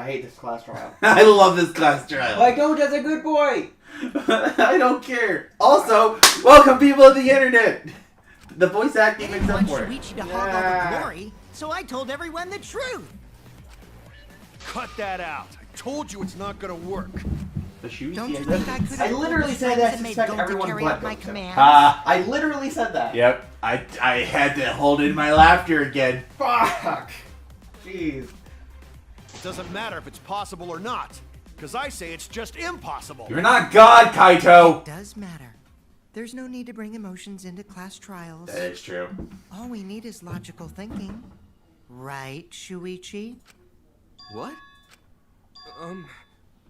I hate this class trial. I love this class trial. My Gota's a good boy! I don't care. Also, welcome people of the internet. The voice acting makes up for it. Shuichi to hog all the glory, so I told everyone the truth. Cut that out. I told you it's not gonna work. The shoes. Don't you think I could have I literally said that to made expect Gonta everyone carry but out my Gota. commands? I literally said that. Yep. I had to hold in my laughter again. Fuck! Jeez. It doesn't matter if it's possible or not, because I say it's just impossible. You're not God, Kaito. It does matter. There's no need to bring emotions into class trials. That is true. All we need is logical thinking. Right, Shuichi? What?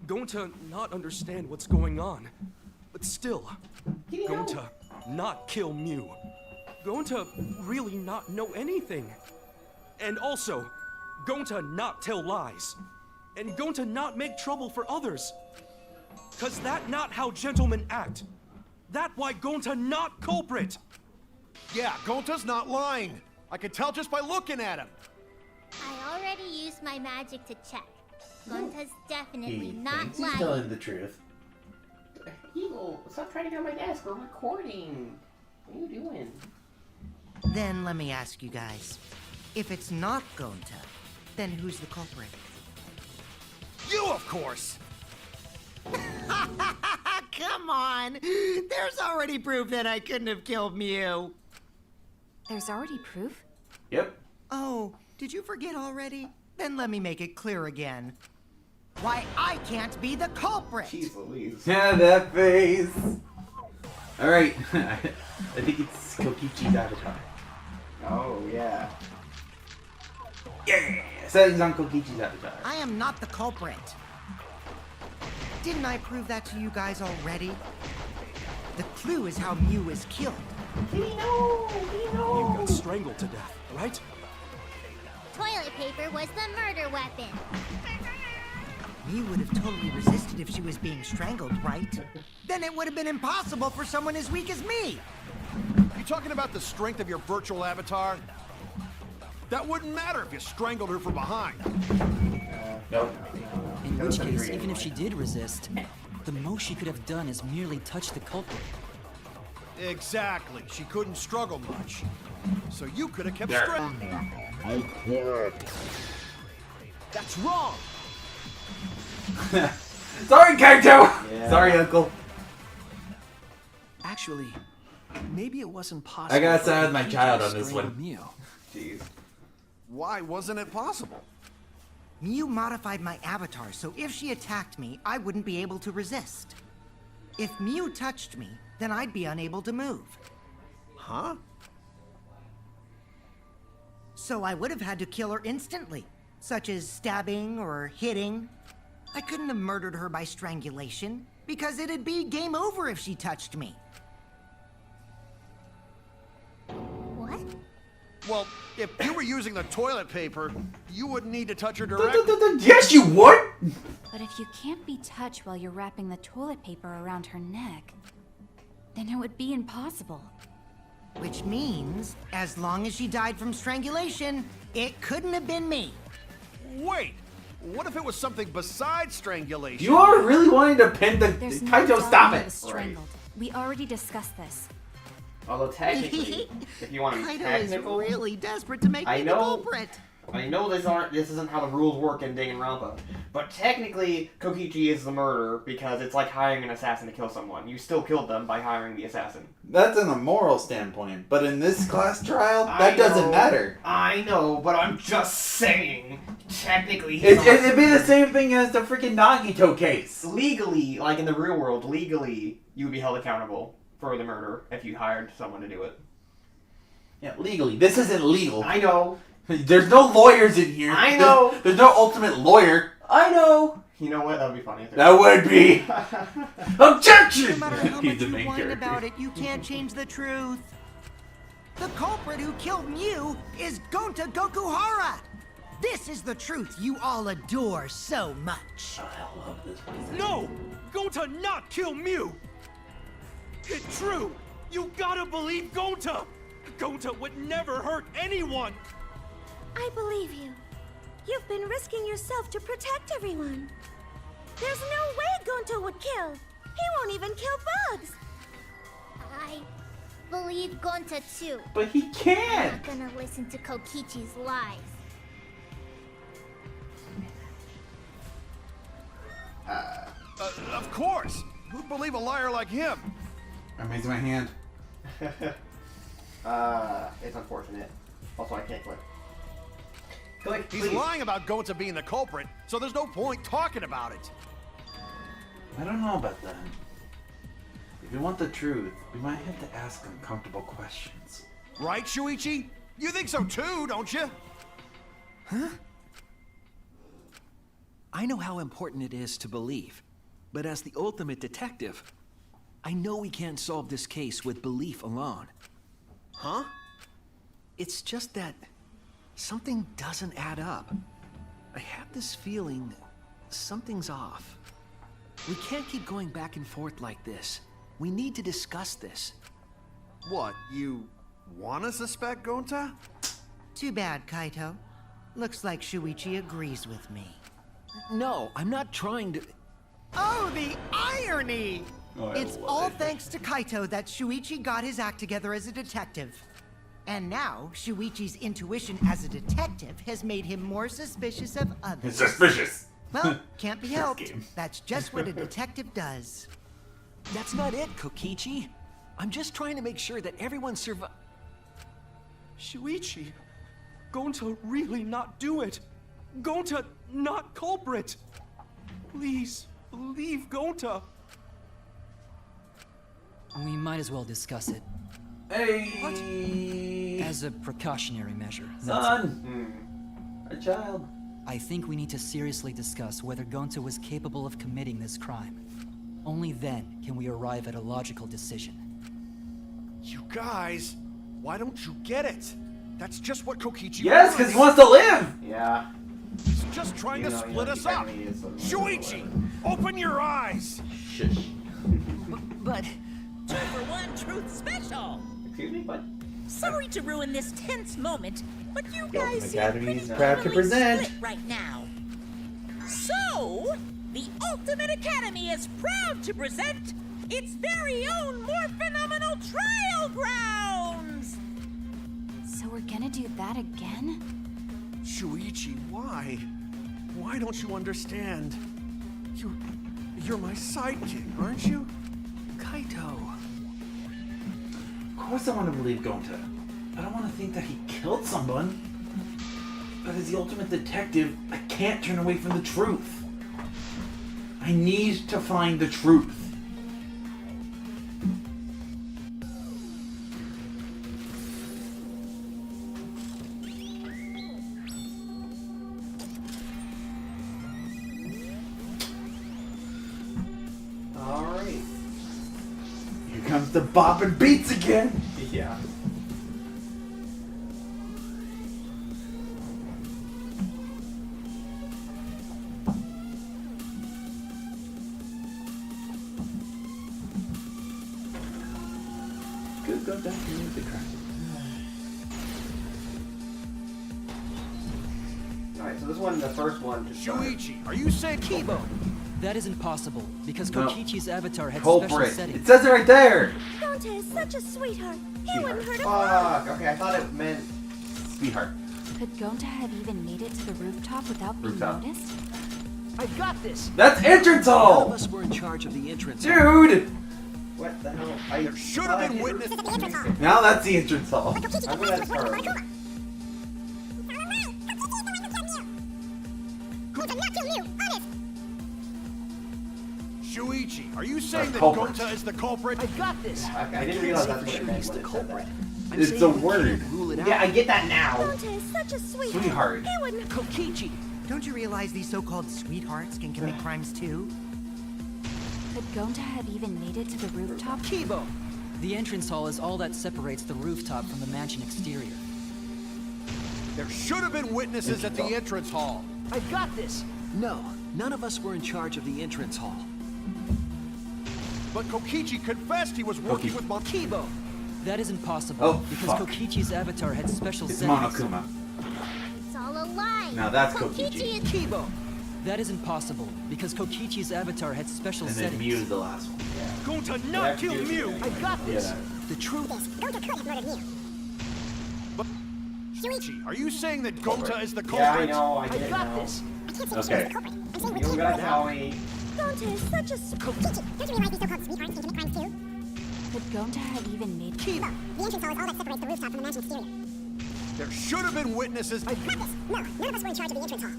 Going to not understand what's going on. But still, going to not kill Mew. Going to really not know anything. And also, going to not tell lies. And going to not make trouble for others. Cause that not how gentlemen act. That why going to not culprit. Yeah, Gonta's not lying. I can tell just by looking at him. I already used my magic to check. Gonta's definitely He not thinks he's lying. telling the truth. Eagle, stop trying to get on my desk. We're recording. What are you doing? Then let me ask you guys. If it's not Gonta, then who's the culprit? You, of course. Come on! There's already proof that I couldn't have killed Mew. There's already proof? Yep. Oh, did you forget already? Then let me make it clear again. Why I can't be the culprit! Jeez Louise. Yeah, that face. Alright. I think it's Kokichi's avatar. Oh, yeah. Yeah! Settings on Kokichi's avatar. I am not the culprit. Didn't I prove that to you guys already? The clue is how Mew is killed. You got strangled to death, right? Toilet paper was the murder weapon. Mew would have totally resisted if she was being strangled, right? Then it would have been impossible for someone as weak as me. You talking about the strength of your virtual avatar? That wouldn't matter if you strangled her from behind. Nope. In which case, even if she did resist, the most she could have done is merely touch the culprit. Exactly. She couldn't struggle much. So you could have kept There. struggling. That's wrong. Sorry, Kaito! Yeah. Sorry, Uncle. Actually, maybe it wasn't possible. I gotta for side with my Kokichi child to on this strangle one. Mew. Jeez. Why wasn't it possible? Mew modified my avatar, so if she attacked me, I wouldn't be able to resist. If Mew touched me, then I'd be unable to move. Huh? So I would have had to kill her instantly, such as stabbing or hitting. I couldn't have murdered her by strangulation, because it'd be game over if she touched me. What? Well, if you were using the toilet paper, you wouldn't need to touch her directly. Yes, you would! But if you can't be touched while you're wrapping the toilet paper around her neck, then it would be impossible. Which means, as long as she died from strangulation, it couldn't have been me. Wait, what if it was something besides strangulation? You are really wanting to pin the There's no Kaito, doubt stop he it! was strangled. We already discussed this. Although technically, if you want to be Kaito is technical, really desperate to make I me know. the culprit. I know this isn't how the rules work in Danganronpa, but technically Kokichi is the murderer because it's like hiring an assassin to kill someone. You still killed them by hiring the assassin. That's in a moral standpoint, but in this class trial, I that doesn't know, matter. I know, but I'm just saying. Technically, It'd be the same thing as the freaking Nagito case. legally, like in the real world, legally, you would be held accountable for the murder if you hired someone to do it. Yeah, legally. This isn't legal. I know. There's no lawyers in here. I know. There's no ultimate lawyer. I know. You know what? That would be funny. That would be. No Objection! matter how He's much the you main whine character. about it, you can't change the truth. The culprit who killed Mew is Gonta Gokuhara. This is the truth you all adore so much. I love this place. No! Gonta not kill Mew! It's true! You gotta believe Gonta! Gonta would never hurt anyone! I believe you. You've been risking yourself to protect everyone. There's no way Gonta would kill. He won't even kill bugs. I believe Gonta too. But he I'm can't! not gonna listen to Kokichi's lies. Of course! Who'd believe a liar like him? I raised my hand. It's unfortunate. Also, I can't click. Click, He's please. lying about Gonta being the culprit, so there's no point talking about it. I don't know about that. If we want the truth, we might have to ask uncomfortable questions. Right, Shuichi? You think so too, don't you? Huh? I know how important it is to believe, but as the ultimate detective, I know we can't solve this case with belief alone. Huh? It's just that something doesn't add up. I have this feeling something's off. We can't keep going back and forth like this. We need to discuss this. What, you wanna suspect Gonta? Too bad, Kaito. Looks like Shuichi agrees with me. No, I'm not trying to... Oh, the irony! Oh, I It's love all it. thanks to Kaito that Shuichi got his act together as a detective. And now, Shuichi's intuition as a detective has made him more suspicious of others. It's suspicious! Well, can't be This helped. game. That's just what a detective does. That's not it, Kokichi. I'm just trying to make sure that everyone survives. Shuichi, Gonta really not do it. Gonta not culprit. Please, believe Gonta. We might as well discuss it. Hey! As a precautionary measure. That's Son! A child. I think we need to seriously discuss whether Gonta was capable of committing this crime. Only then can we arrive at a logical decision. You guys, why don't you get it? That's just what Kokichi Yes, because he wants to live! Yeah. He's just trying to split us up. Shuichi, open your eyes! Shush. But 2 for 1 truth special. Excuse me, what? Sorry to ruin this tense moment, but you Yo, guys seem Academy pretty is proud to evenly present. split right now. So, the Ultimate Academy is proud to present its very own more phenomenal trial grounds. So we're gonna do that again? Shuichi, why? Why don't you understand? You're my sidekick, aren't you? Kaito. Of course I want to believe Gonta. I don't want to think that he killed someone. But as the ultimate detective, I can't turn away from the truth. I need to find the truth. Alright. Here comes the bopping beats again. Yeah. Good, go down to music. Alright, so this one, the first one. to start. Shuichi, are you saying Kibo! That isn't possible, because No. Kokichi's avatar had special Culprit. It settings. says it right there. Gonta is such a sweetheart. He wouldn't hurt a Fuck. Okay, I thought it meant. Sweetheart. Could Gonta have even made it to the rooftop without being Rooftop. noticed? I got this. That's entrance None of hall. us were in charge of the entrance. Dude. What the hell? there should have been witnesses? Now that's the entrance hall. I'm gonna start. Shuichi, are you saying that culprit. Gonta is the culprit? I got this. I didn't realize that's what it meant when it said that. I'm It's saying a we word. can't rule it out. Yeah, I get that now. Gonta is such a sweetheart. Sweetheart. He wouldn't. Kokichi. Don't you realize these so-called sweethearts can commit crimes too? Could Gonta have even made it to the rooftop? Kibo! The entrance hall is all that separates the rooftop from the mansion exterior. There should have been witnesses at the entrance hall. I got this. No, none of us were in charge of the entrance hall. But Kokichi confessed he was working with Kibo. That isn't possible, Oh, because fuck. Kokichi's avatar had special It's settings. Monokuma. It's all a lie. lie! Now that's Kokichi Kokichi. is Kibo. That isn't possible, because Kokichi's avatar had special And then settings. Mew's the last one. Going to not kill Mew! I got this. Yeah. The truth. Are you saying that Gonta is the culprit? Yeah, I know, I I get it got now. this. Okay. You gotta tell me. Gonta is such a Kokichi. Don't you realize these so-called sweethearts can commit crimes too? Could Gonta have even made Kibo. The entrance hall is all that separates the rooftop from the mansion exterior. There should have been witnesses. I got this. No, none of us were in charge of the entrance hall.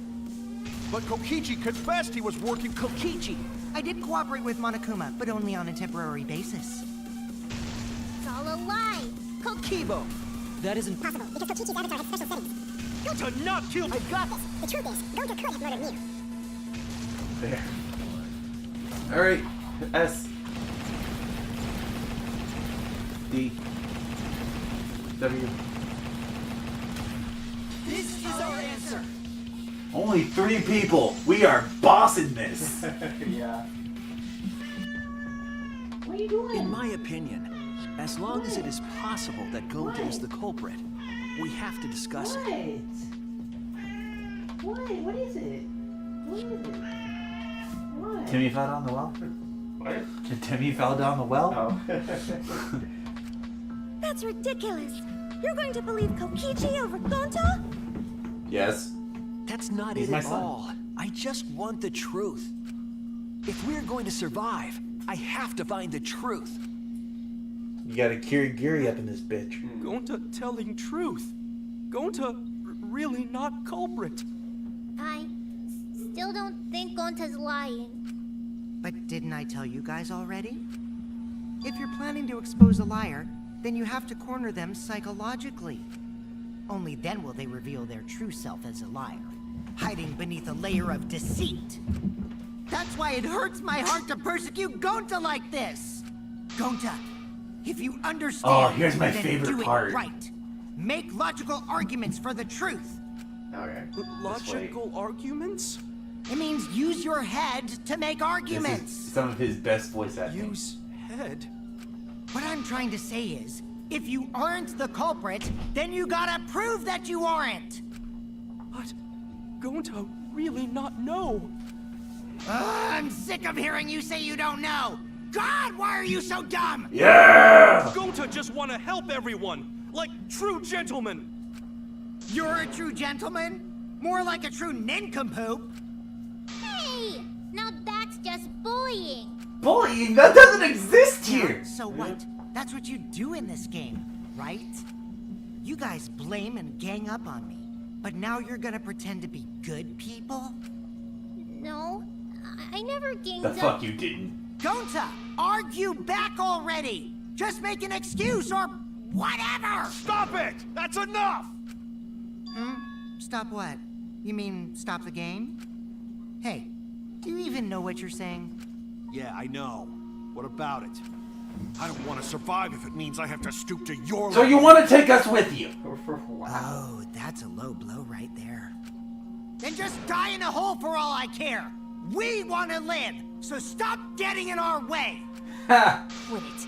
But Kokichi confessed he was working. Kokichi. I did cooperate with Monokuma, but only on a temporary basis. It's all a lie! Kibo. That isn't Possible, because Kokichi's avatar has special settings. To not kill I got this. The truth is, Gonta could have murdered Mew. There. Alright. S. D. W. This is our answer. Only 3 people. We are bossing this. Yeah. In my opinion, as long as it is possible that Gonta is the culprit, we have to discuss it. What is it? What is it? What? Timmy fell down the well? What? Timmy fell down the well? Oh. That's ridiculous. You're going to believe Kokichi over Gonta? Yes. That's not He's it my at son. all. I just want the truth. If we're going to survive, I have to find the truth. You got a Kirigiri up in this bitch. Gonta telling truth. Gonta really not culprit. I still don't think Gonta's lying. But didn't I tell you guys already? If you're planning to expose a liar, then you have to corner them psychologically. Only then will they reveal their true self as a liar, hiding beneath a layer of deceit. That's why it hurts my heart to persecute Gonta like this. Gonta, if you understand, Oh, here's my then favorite do part. It right. Make logical arguments for the truth. Okay. Logical arguments? It means use your head to make This arguments. is some of his best voice acting. Use head. What I'm trying to say is, if you aren't the culprit, then you gotta prove that you aren't. But Gonta really not know. I'm sick of hearing you say you don't know. God, why are you so dumb? Yeah! Gonta just want to help everyone, like true gentlemen. You're a true gentleman? More like a true nincompoop. Hey! Now that's just bullying. Bullying? That doesn't exist here! So what? That's what you do in this game, right? You guys blame and gang up on me, but now you're gonna pretend to be good people? No, I never ganged The up. fuck you didn't. Gonta, argue back already! Just make an excuse or whatever! Stop it! That's enough! Stop what? You mean stop the game? Hey, do you even know what you're saying? Yeah, I know. What about it? I don't want to survive if it means I have to stoop to your So you want to take us with you? Wow. Oh, that's a low blow right there. Then just die in a hole for all I care! We want to live, so stop getting in our way! Ha! Quit it.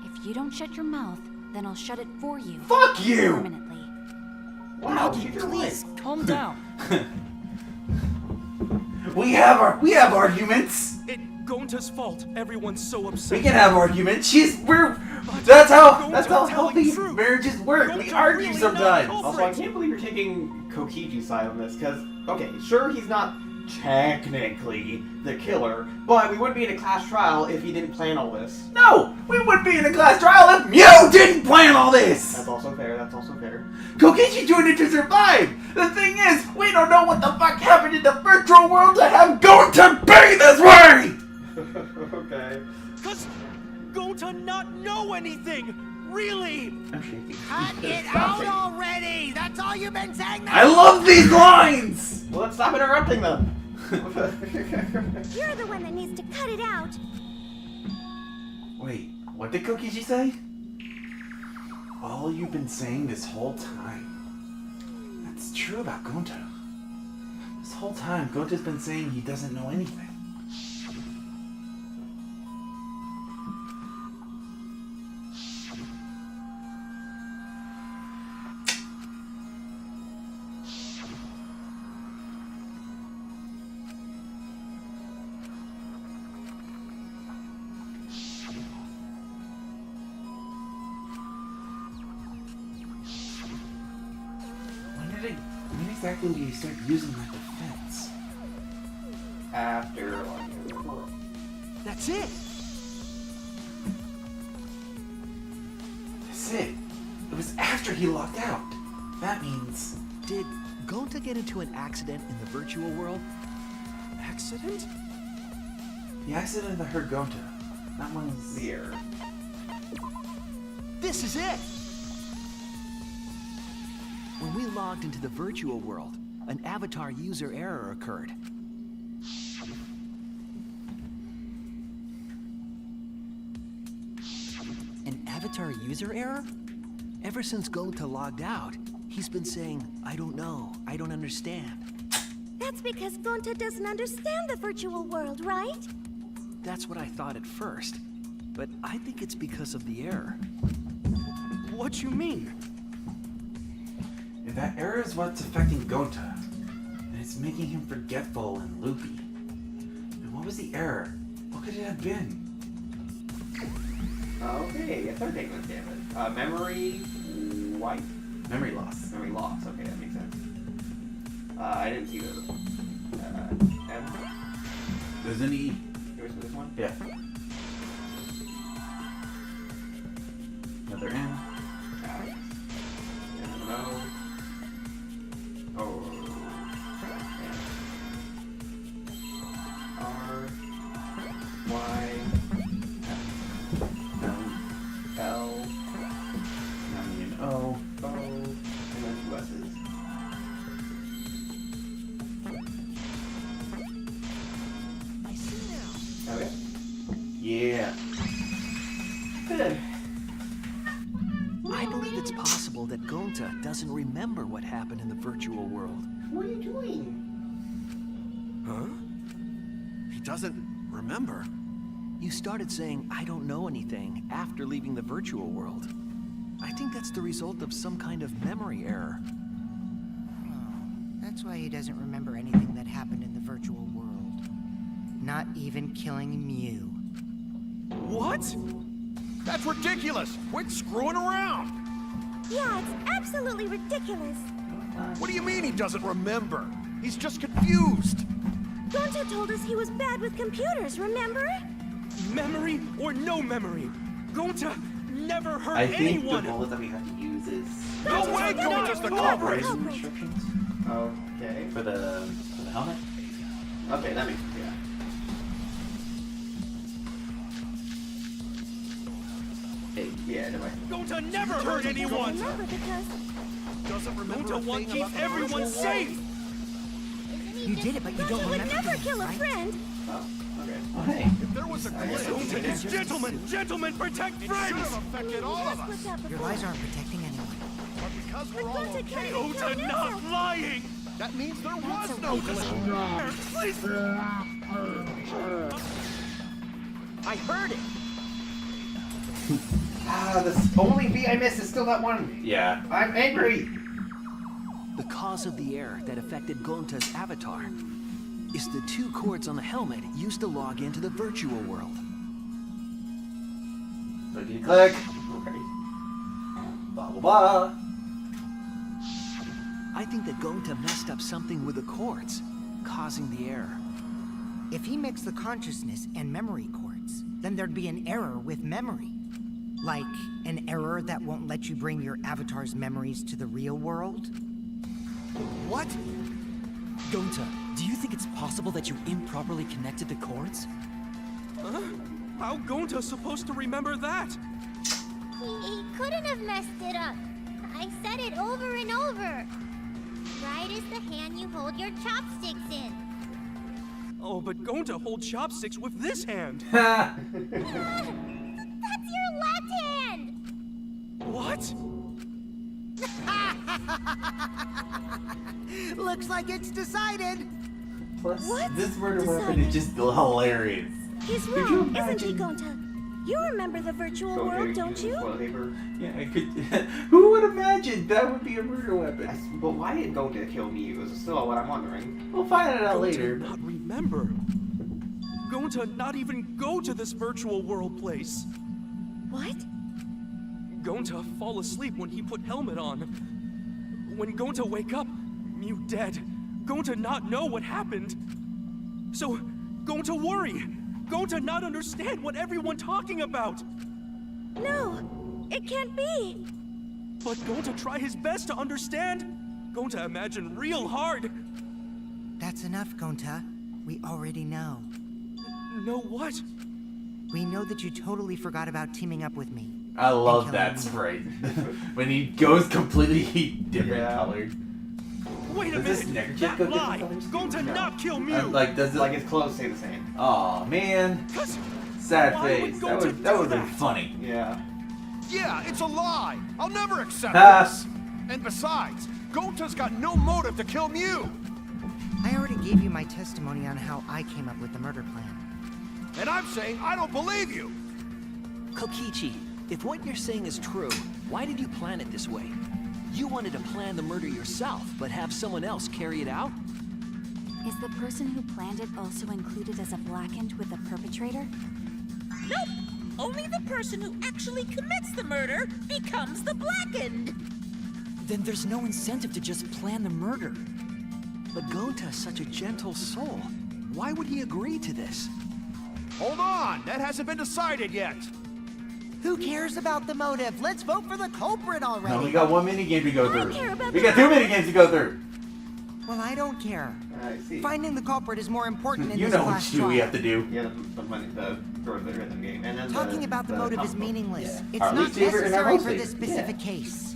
If you don't shut your mouth, then I'll shut it for you. Fuck you! Permanently. Wow, Please, calm down. we have arguments. It Gonta's fault. Everyone's so upset. We can have arguments. That's how telling healthy truth. marriages work. We Gonta argue really sometimes. not Also, I can't believe you're taking Kokichi's side on this, because, okay, sure, he's not technically the killer, but we wouldn't be in a class trial if he didn't plan all this. No, we wouldn't be in a class trial if Mew didn't plan all this. That's also fair, that's also fair. Kokichi's doing it to survive. The thing is, we don't know what the fuck happened in the virtual world to have Gonta be this way. Okay. Cause Gonta not know anything. Really. I'm shaking. Cut it out already! That's all you've been saying now? I love these lines. Well, let's stop interrupting them. You're the one that needs to cut it out. Wait, what did Kokichi say? All you've been saying this whole time. That's true about Gonta. This whole time, Gonta's been saying he doesn't know anything. exactly did he start using that defense? After logging the world. That's it! That's it. It was after he logged out. That means... Did Gonta get into an accident in the virtual world? Accident? The accident that hurt Gonta. That one's... The error. This is it! When we logged into the virtual world, an avatar user error occurred. An avatar user error? Ever since Gonta logged out, he's been saying, I don't know, I don't understand. That's because Gonta doesn't understand the virtual world, right? That's what I thought at first, but I think it's because of the error. What you mean? If that error is what's affecting Gonta, and it's making him forgetful and loopy. And what was the error? What could it have been? Okay, a third thing was damage. Memory wipe? Memory loss. Memory loss, okay, that makes sense. I didn't see those. M? There's an E. Here's this one? Yeah. Another N. No. Oh. R. Y. L. Now we need an O. O. And then two S's. I see now. Okay. Yeah. Good. I believe it's possible that Gonta doesn't remember what happened in the virtual world. What are you doing? Huh? He doesn't remember. You started saying, I don't know anything, after leaving the virtual world. I think that's the result of some kind of memory error. Oh, that's why he doesn't remember anything that happened in the virtual world. Not even killing Mew. What? That's ridiculous! Quit screwing around! Yeah, it's absolutely ridiculous. What do you mean he doesn't remember? He's just confused! Gonta told us he was bad with computers, remember? Memory or no memory? Gonta never hurt I think anyone! the bullet that we have to use is... No way Gonta's the culprit! Operation instructions Okay. for the helmet. Okay, that makes sense, yeah. Hey, yeah, no way. Gonta never hurt anyone! Remember because Doesn't remember a Gonta won't thing keep about the everyone virtual safe! Isn't he You just did it, but you Gonta don't would remember never doing kill it, a right? friend. Oh, okay. Oh, hey. If there was a glitch, Gonta is gentlemen! Gentlemen, protect it should friends! have affected all of Just us! put that Your before. lies aren't protecting anyone. But because But we're all Gonta okay, can't Gonta kill not himself. lying! that means there That's was a no waste. glitch! Please! I heard it. Ah, the only V I missed is still that one. Yeah. I'm angry! The cause of the error that affected Gonta's avatar is the two cords on the helmet used to log into the virtual world. Clickety click. Okay. Blah blah blah. I think that Gonta messed up something with the cords, causing the error. If he mixed the consciousness and memory cords, then there'd be an error with memory. Like an error that won't let you bring your avatar's memories to the real world? What? Gonta, do you think it's possible that you improperly connected the cords? Huh? How Gonta supposed to remember that? He couldn't have messed it up. I said it over and over. Right as the hand you hold your chopsticks in. Oh, but Gonta holds chopsticks with this hand. That's your left hand! What? Looks like it's decided! Plus, What? this murder weapon Decided. is just hilarious. He's Could you wrong, isn't he, imagine- Gonta? You remember the virtual So world, you don't use you? toilet paper. Yeah, I could. Who would imagine that would be a murder weapon? But why did Gonta kill Mew is still what I'm wondering. We'll find it out Gonta later. not remember. Gonta not even go to this virtual world place. What? Gonta fall asleep when he put helmet on. When Gonta wake up, Mew dead, going to not know what happened. So, going to worry, going to not understand what everyone talking about. No, it can't be. But going to try his best to understand, going to imagine real hard. That's enough, Gonta. We already know. Know what? We know that you totally forgot about teaming up with me. I love And that killing sprite. When he goes completely different colored. Wait a Does this minute, neckerchief that go different lie, colors? going to No. not kill Mew. Like, does it... Like his clothes stay the same. Aw, man. 'Cause Sad why face. would That Gonta would do have been that? funny. Yeah. Yeah, it's a lie. I'll never accept Ah. this. And besides, Gonta's got no motive to kill Mew. I already gave you my testimony on how I came up with the murder plan. And I'm saying I don't believe you. Kokichi, if what you're saying is true, why did you plan it this way? You wanted to plan the murder yourself, but have someone else carry it out? Is the person who planned it also included as a blackened with the perpetrator? Nope. Only the person who actually commits the murder becomes the blackened. Then there's no incentive to just plan the murder. But Gonta's such a gentle soul. Why would he agree to this? Hold on, that hasn't been decided yet. Who cares about the motive? Let's vote for the culprit already. No, we got one minigame to go I through. care about We the got 2 minigames to go through. Well, I don't care. I see. Finding the culprit is more important in You this know class what we trial. have to do. Yeah, the money, the rhythm game, and then Talking about the motive is combo. meaningless. Yeah. It's Our not least favorite and our necessary most for this favorite. specific case.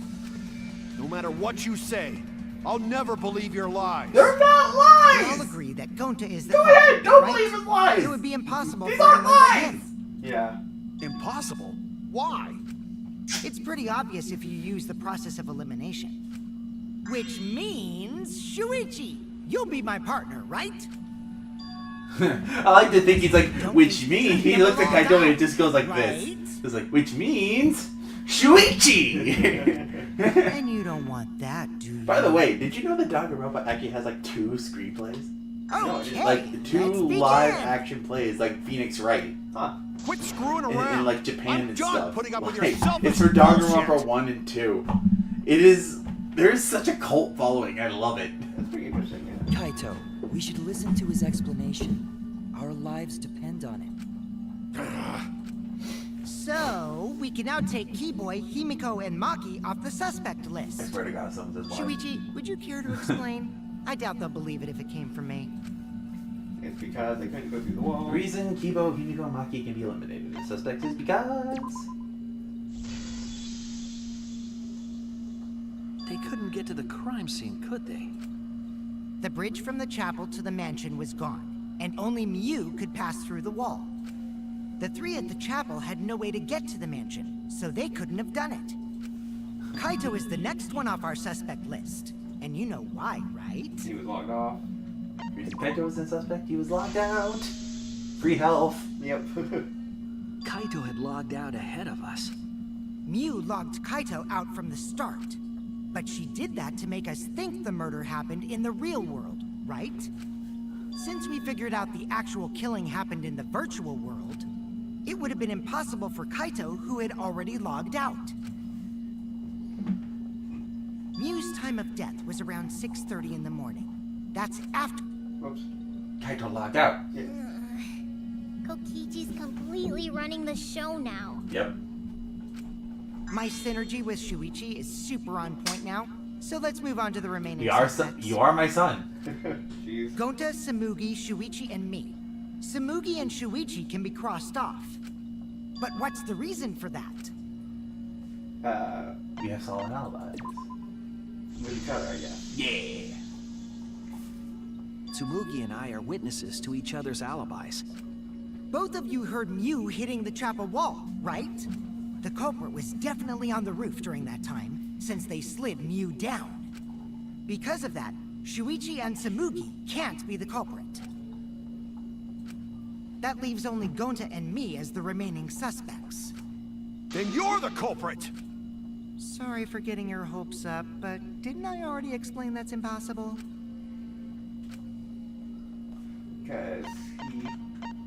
No matter what you say, I'll never believe your lies. They're not We all lies! agree that Gonta is the Go culprit, ahead, don't right? believe his lies! It would be impossible These for aren't anyone but lies! him. Yeah. Impossible? Why? It's pretty obvious if you use the process of elimination. Which means, Shuichi, you'll be my partner, right? I like to think he's like, Don't which you means, think he looks at I'm Kaito and all it just goes like right? this. It's like, which means, Shuichi! And you don't want that, do you? By the way, did you know that Danganronpa actually has like 2 screenplays? Okay, Like 2 let's begin. live action plays, like Phoenix Wright. Huh. Quit screwing In, around. like Japan I'm and done stuff. putting up with Like, your selfish it's for Danganronpa bullshit. 1 and 2. It is, there's such a cult following, I love it. That's pretty interesting. Yeah. Kaito, we should listen to his explanation. Our lives depend on it. So, we can now take Keyboy, Himiko, and Maki off the suspect I list. swear to God, someone says why. Shuichi, would you care to explain? I doubt they'll believe it if it came from me. It's because they couldn't go through the wall. The reason Kibo, Himiko, and Maki can be eliminated as suspects is because... They couldn't get to the crime scene, could they? The bridge from the chapel to the mansion was gone, and only Mew could pass through the wall. The 3 at the chapel had no way to get to the mansion, so they couldn't have done it. Kaito is the next one off our suspect list, and you know why, right? He was logged off. The reason Kaito was in suspect, he was locked out. Free health. Yep. Kaito had logged out ahead of us. Mew logged Kaito out from the start, but she did that to make us think the murder happened in the real world, right? Since we figured out the actual killing happened in the virtual world, it would have been impossible for Kaito, who had already logged out. Mew's time of death was around 6:30 in the morning. That's after... Whoops. Kaito locked out. Yeah. Kokichi's completely running the show now. Yep. My synergy with Shuichi is super on point now, so let's move on to the remaining You are suspects. you are my son. Jeez. Gonta, Samugi, Shuichi, and me. Samugi and Shuichi can be crossed off. But what's the reason for that? We have solid alibis. With each other, I guess. Yeah. Tsumugi and I are witnesses to each other's alibis. Both of you heard Mew hitting the chapel wall, right? The culprit was definitely on the roof during that time, since they slid Mew down. Because of that, Shuichi and Samugi can't be the culprit. That leaves only Gonta and me as the remaining suspects. Then you're the culprit! Sorry for getting your hopes up, but didn't I already explain that's impossible? Because he,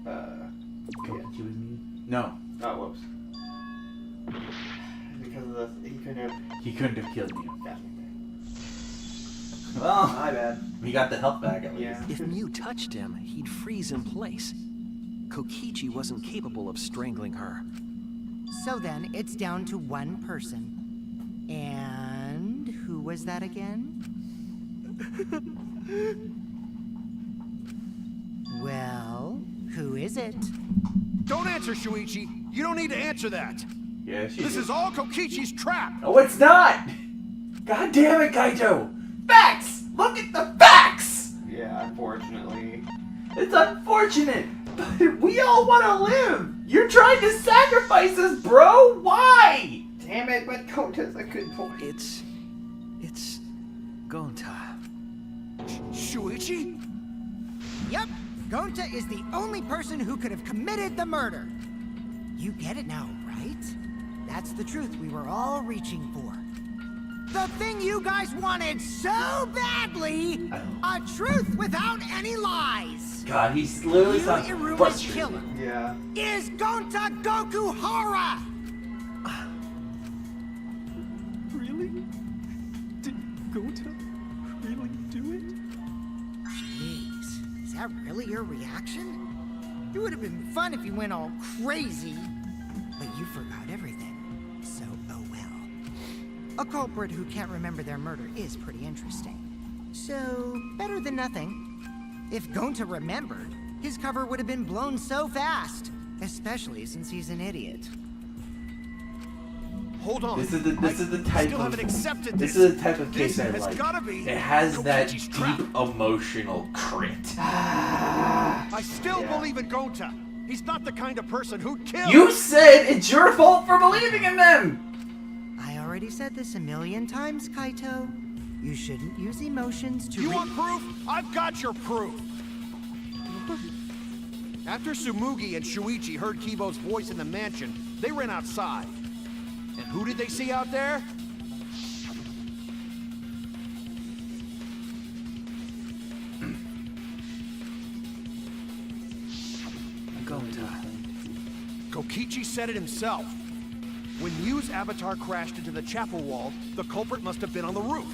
Kokichi was me? No. oh, whoops. Because of the, he couldn't have... He couldn't have killed you. Gotcha. Well, My bad. we got the health back at least. Yeah. If Mew touched him, he'd freeze in place. Kokichi wasn't capable of strangling her. So then, it's down to one person. And who was that again? Well, who is it? Don't answer, Shuichi. You don't need to answer that. Yeah, she This did. is all Kokichi's trap. Oh, it's not! God damn it, Kaito! Facts! Look at the facts! Yeah, unfortunately. It's unfortunate, but we all want to live! You're trying to sacrifice us, bro! Why? Damn it, but Gonta's a good boy. It's Gonta. Shuichi? Yep, Gonta is the only person who could have committed the murder. You get it now, right? That's the truth we were all reaching for. The thing you guys wanted so badly! A truth without any lies! God, he's literally You sounds Iruma's frustrated. killer Yeah. is Gonta Gokuhara! Really? Did Gonta really do it? Jeez, is that really your reaction? It would have been fun if you went all crazy, but you forgot everything. So, oh well. A culprit who can't remember their murder is pretty interesting. So, better than nothing. If Gonta remembered, his cover would have been blown so fast, especially since he's an idiot. Hold on. This is the type Still of haven't accepted this this. is the type of case This I has like. gotta be It has that Kokichi's deep trap. emotional crit. I still Yeah. believe in Gonta. He's not the kind of person who'd kill. You said it's your fault for believing in them. I already said this a million times, Kaito. You shouldn't use emotions to You want proof? I've got your proof. After Tsumugi and Shuichi heard Kibo's voice in the mansion, they ran outside. And who did they see out there? Gonta. Kokichi said it himself. When Mew's avatar crashed into the chapel wall, the culprit must have been on the roof.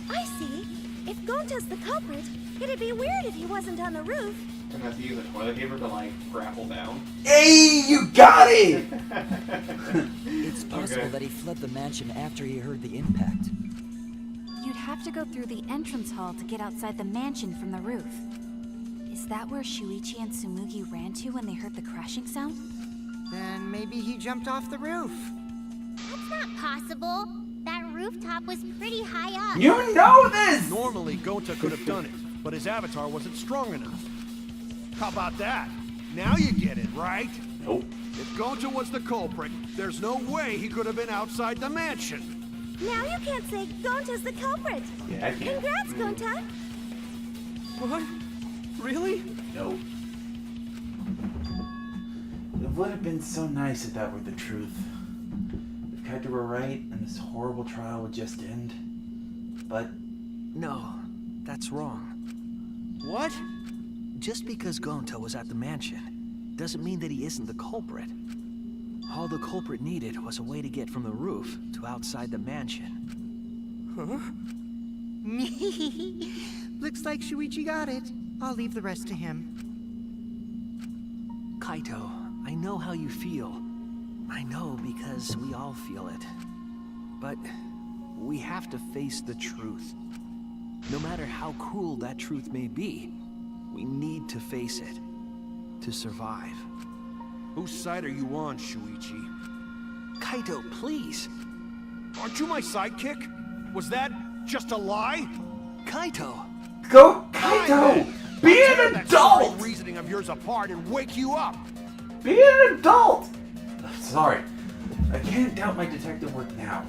I see. If Gonta's the culprit, it'd be weird if he wasn't on the roof. And have to use a toilet paper to, like, grapple down. Hey, you got it! It's possible Okay. that he fled the mansion after he heard the impact. You'd have to go through the entrance hall to get outside the mansion from the roof. Is that where Shuichi and Tsumugi ran to when they heard the crashing sound? Then maybe he jumped off the roof. That's not possible. That rooftop was pretty high up. You know this! Normally, Gonta could have done it, but his avatar wasn't strong enough. How about that? Now you get it, right? Nope. If Gonta was the culprit, there's no way he could have been outside the mansion. Now you can't say Gonta's the culprit. Yeah, I can't. Congrats, Gonta. What? Really? Nope. It would have been so nice if that were the truth. If Kaito were right and this horrible trial would just end. But No, that's wrong. What? Just because Gonta was at the mansion doesn't mean that he isn't the culprit. All the culprit needed was a way to get from the roof to outside the mansion. Huh? Looks like Shuichi got it. I'll leave the rest to him. Kaito, I know how you feel. I know because we all feel it. But we have to face the truth. No matter how cruel that truth may be, we need to face it to survive. Whose side are you on, Shuichi? Kaito, please. Aren't you my sidekick? Was that just a lie? Kaito! go, Fine, Kaito! then. Be I'll tear an that adult! sorry reasoning of yours apart and wake you up. Be an adult! Sorry, I can't doubt my detective work now.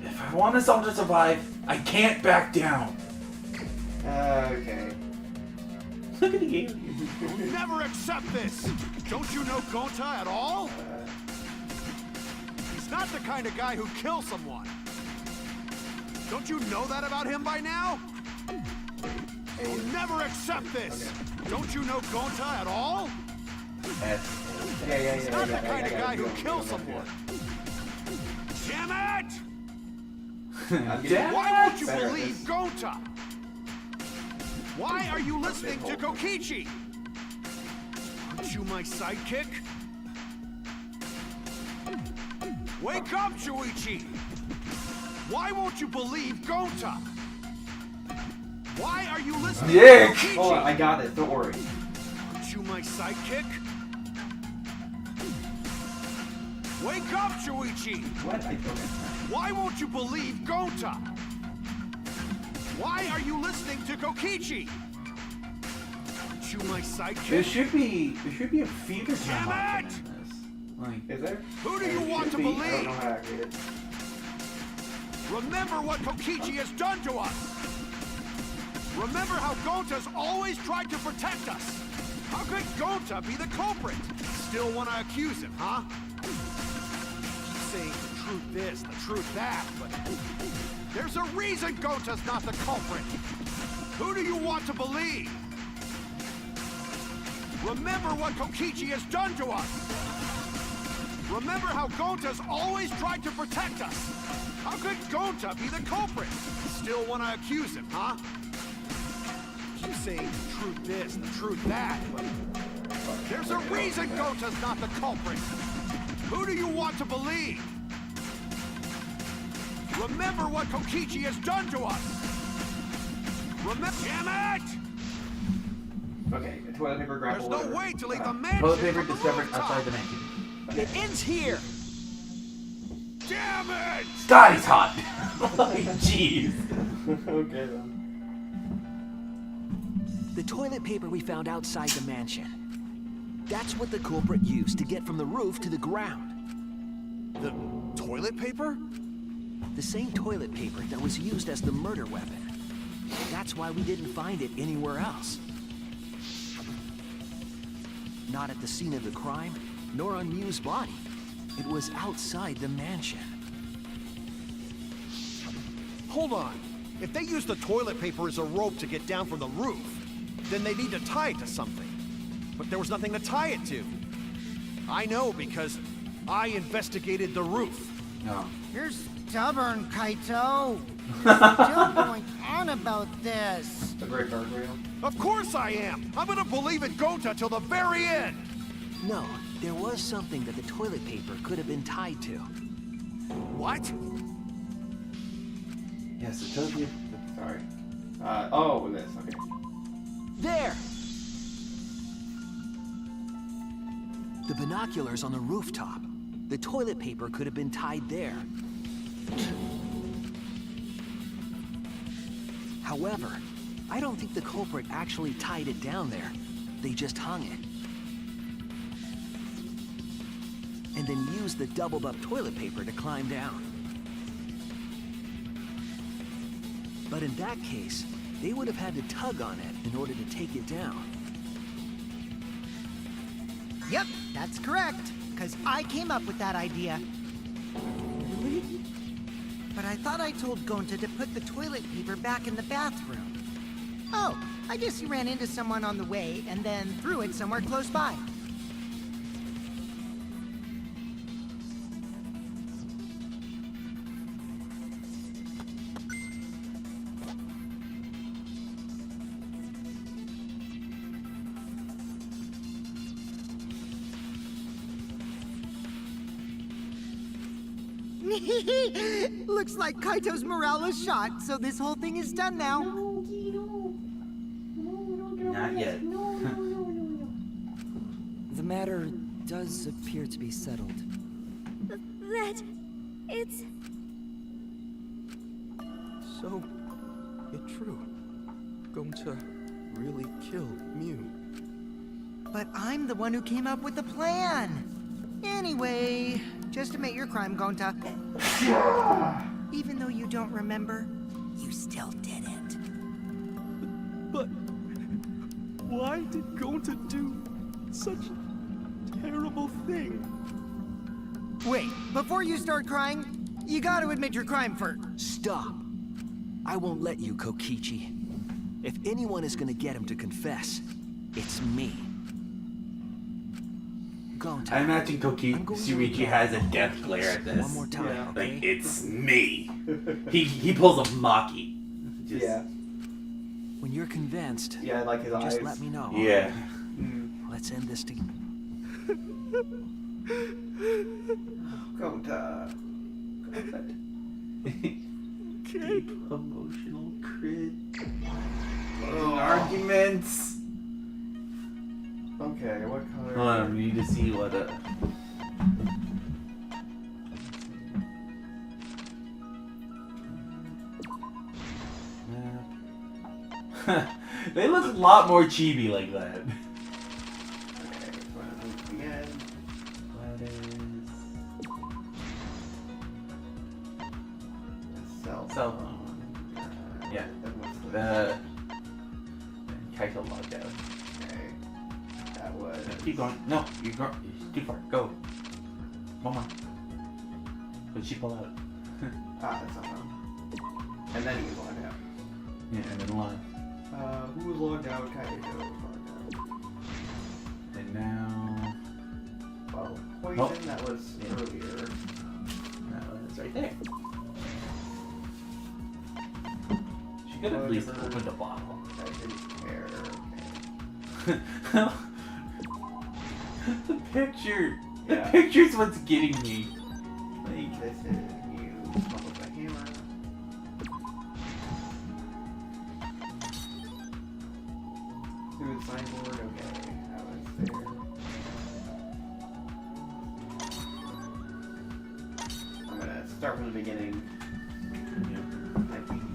If I want us all to survive, I can't back down. Okay. Look at the game. You'll never accept this. Don't you know Gonta at all? He's not the kind of guy who kills someone. Don't you know that about him by now? You'll never accept this. Don't you know Gonta at all? Yeah. He's not the kind of guy who kills someone. Damn it! Why won't you believe Gonta? Why are you listening to Kokichi? Aren't you my sidekick? Wake up, Shuichi! Why won't you believe Gonta? Why are you listening to Kokichi? Hold on, I got it, don't worry. Aren't you my sidekick? Wake up, Shuichi! What? Why won't you believe Gonta? Why are you listening to Kokichi? Aren't you my sidekick? There should be a fever dream Damn in it! this. Like, Is there? Who do you There want should to be. I don't believe? know how to read it. Remember what Kokichi has done to us! Remember how Gonta's always tried to protect us! How could Gonta be the culprit? Still want to accuse him, huh? Keep saying the truth this, the truth that, but there's a reason Gonta's not the culprit! Who do you want to believe? Remember what Kokichi has done to us! Remember how Gonta's always tried to protect us! How could Gonta be the culprit? Still want to accuse him, huh? Keep saying the truth this, the truth that, but there's a reason Gonta's not the culprit! Who do you want to believe? Remember what Kokichi has done to us! Remember— Damn it! Okay, the toilet paper grapple. There's no way to leave the mansion toilet paper from the discovered rooftop. outside the mansion. It ends here. Damn it! God, he's hot! Like, jeez. Okay then. The toilet paper we found outside the mansion. That's what the culprit used to get from the roof to the ground. The toilet paper? The same toilet paper that was used as the murder weapon. That's why we didn't find it anywhere else. Not at the scene of the crime, nor on Mew's body. It was outside the mansion. Hold on. If they use the toilet paper as a rope to get down from the roof, then they need to tie it to something. But there was nothing to tie it to. I know because I investigated the roof. No. You're stubborn, Kaito. You're still going on about this. The great guardrail. Of course I am! I'm gonna believe in Gonta till the very end! No, there was something that the toilet paper could have been tied to. What? Yes, it tells you. Sorry. Oh, this. Okay. There! The binoculars on the rooftop. The toilet paper could have been tied there. However, I don't think the culprit actually tied it down there. They just hung it. And then used the doubled-up toilet paper to climb down. But in that case, they would have had to tug on it in order to take it down. Yep, that's correct. Because I came up with that idea. But I thought I told Gonta to put the toilet paper back in the bathroom. Oh, I guess he ran into someone on the way and then threw it somewhere close by. Looks like Kaito's morale is shot, so this whole thing is done now. Not yet. The matter does appear to be settled. That... it's... So, it's true. Gonta really killed Mew. But I'm the one who came up with the plan. Anyway, just admit your crime, Gonta. Even though you don't remember, you still did it. But why did Gonta do such a terrible thing? Wait, before you start crying, you gotta admit your crime first. Stop. I won't let you, Kokichi. If anyone is gonna get him to confess, it's me. I imagine Shuichi has a death glare at this. One more time, Yeah. okay? Like, it's me. He pulls a Maki. Just, Yeah. When you're convinced, Yeah, I like his eyes. just let me know. Yeah. Let's end this together. Gonta. Deep emotional crit. Arguments. Okay, what color? Hold on, we need to see what they look a lot more chibi like that. Okay, again. Cell phone. Yeah. The Kaito logged out. Okay. That was. Keep going. No, you're too far. Go. One more. But she pull out. That's not wrong. And then he was logged out. Yeah, and then line. Who was logged out? Kaito was logged out. And now. Well, poison, that was earlier. That was right there. She could have at least opened a bottle. I didn't care. Okay. The picture. The Yeah. picture's what's getting me. Like, this is you. Pump up the hammer. Through the signboard. Okay, that was there. I'm gonna start from the beginning.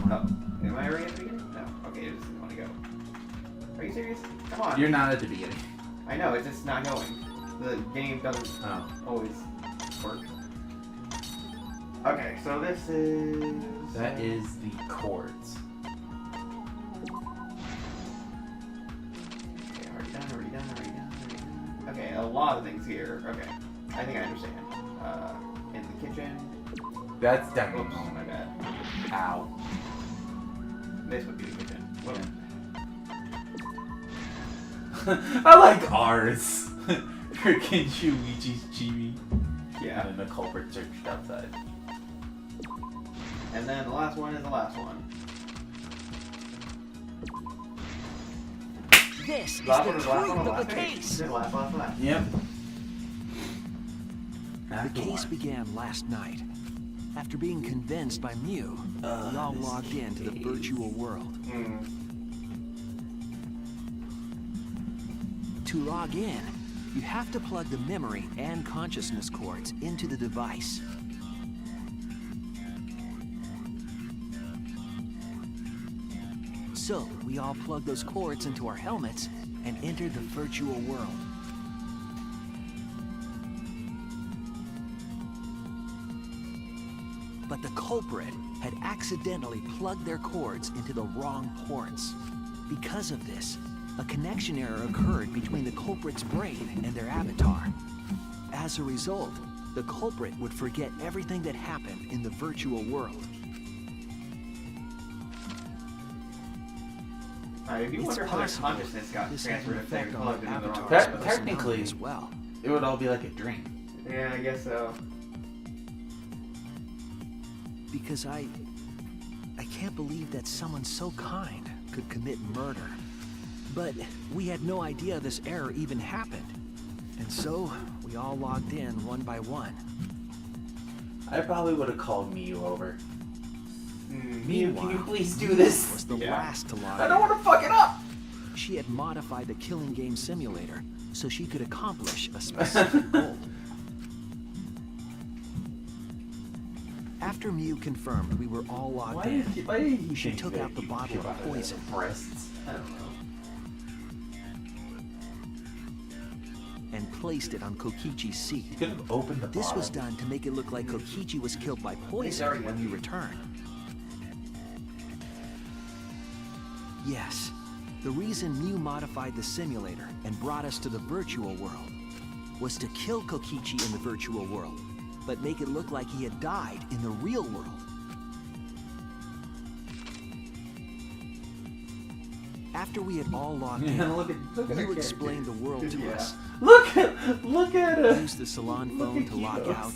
Oh, am I already at the beginning? No. Okay, it doesn't want to go. Are you serious? Come on. You're not at the beginning. I know, it's just not going. The game doesn't always work. Okay, so this is... That is the chords. Okay, already done. Okay, a lot of things here. Okay, I think I understand. In the kitchen. That's Oops, Danganronpa. my bad. Ow. This would be the kitchen. Whoa. I like ours. Freaking Shuichi's chibi. Yeah. And then the culprit searched outside. And then the last one is the last one. This is Last the one is the last truth one, of the last page. case. Last. Yep. The case began last night. After being convinced by Mew, we all logged into the virtual world. To log in, you have to plug the memory and consciousness cords into the device. So, we all plugged those cords into our helmets and entered the virtual world. But the culprit had accidentally plugged their cords into the wrong ports. Because of this, a connection error occurred between the culprit's brain and their avatar. As a result, the culprit would forget everything that happened in the virtual world. If you wonder how their consciousness got transferred if they plugged into the wrong Technically, as well. It would all be like a dream. Yeah, I guess so. Because I can't believe that someone so kind could commit murder. But we had no idea this error even happened. And so, we all logged in one by one. I probably would have called Miyu over. Miyu, Meanwhile, can you please do this? was the last to log I don't want to fuck it up! She had modified the killing game simulator so she could accomplish a specific goal. After Mew confirmed we were all logged in, she took out the bottle of poison. Breasts? I don't know. And placed it on Kokichi's seat. You could have opened the This bottle. was done to make it look like Kokichi was killed by poison when we returned. Yes, the reason Mew modified the simulator and brought us to the virtual world was to kill Kokichi in the virtual world, but make it look like he had died in the real world. After we had all logged in, look at Mew her explained the world to Yeah. us. Look at her! Use the salon phone to lock out.